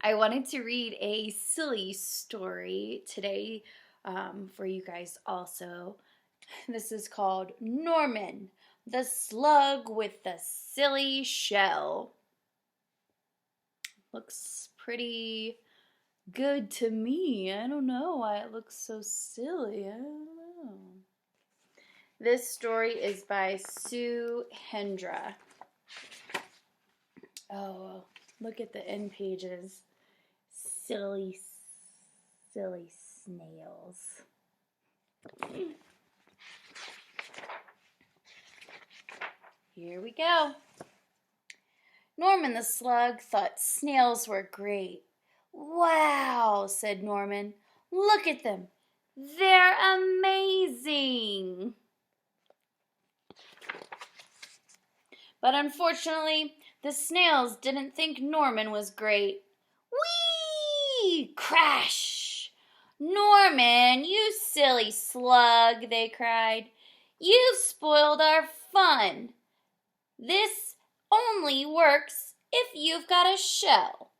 I wanted to read a silly story today for you guys also. This is called Norman, the Slug with the Silly Shell. Looks pretty good to me. I don't know why it looks so silly. I don't know. This story is by Sue Hendra. Oh, look at the end pages. Silly snails. Here we go. Norman the Slug thought snails were great. Wow, said Norman. Look at them. They're amazing. But unfortunately, the snails didn't think Norman was great. Whee! Crash! Norman, you silly slug, they cried. You've spoiled our fun. This only works if you've got a shell.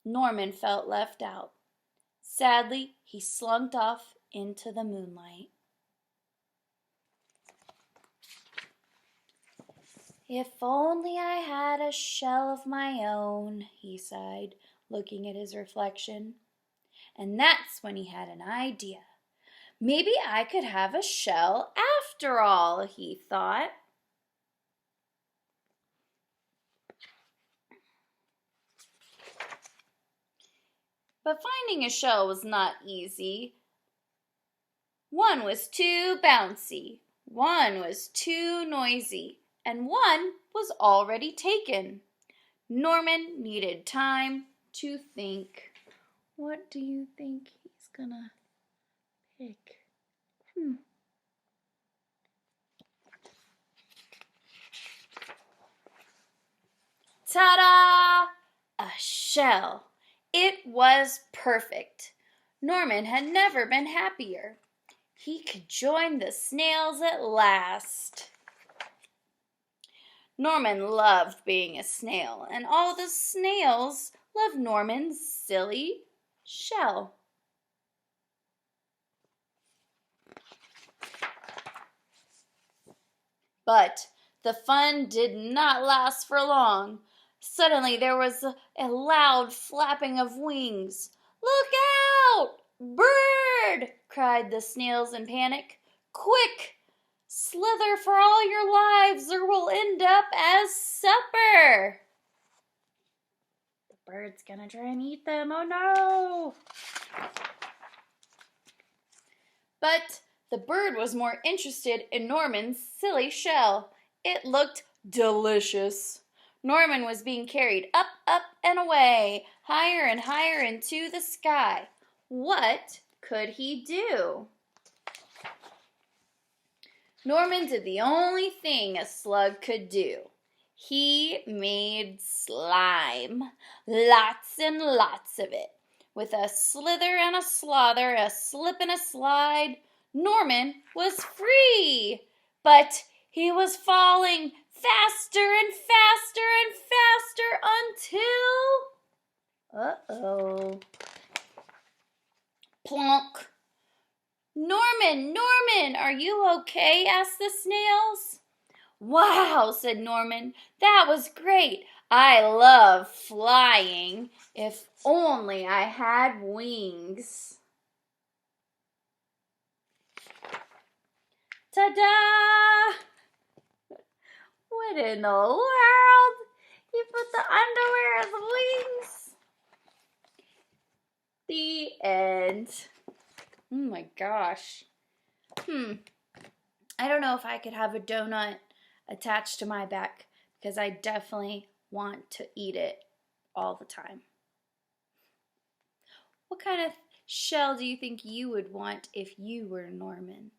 Norman felt left out. Sadly, he slunk off into the moonlight. If only I had a shell of my own, he sighed, looking at his reflection. And that's when he had an idea. Maybe I could have a shell after all, he thought. But finding a shell was not easy. One was too bouncy, one was too noisy, and one was already taken. Norman needed time to think. What do you think he's gonna pick? Ta-da! A shell. It was perfect. Norman had never been happier. He could join the snails at last. Norman loved being a snail, and all the snails loved Norman's silly shell. But the fun did not last for long. Suddenly there was a loud flapping of wings. Look out! Bird! Cried the snails in panic. Quick! Slither for all your lives or we'll end up as supper. The bird's gonna try and eat them. Oh no! But the bird was more interested in Norman's silly shell. It looked delicious. Norman was being carried up, up, and away, higher and higher into the sky. What could he do? Norman did the only thing a slug could do. He made slime. Lots and lots of it. With a slither and a slother, a slip and a slide, Norman was free. But he was falling faster and faster and faster until... Plonk! Norman, are you okay? Asked the snails. Wow, said Norman, that was great. I love flying. If only I had wings. Ta-da! What in the world? You put the underwear as wings? The end. Oh my gosh. I don't know if I could have a donut attached to my back because I definitely want to eat it all the time. What kind of shell do you think you would want if you were Norman?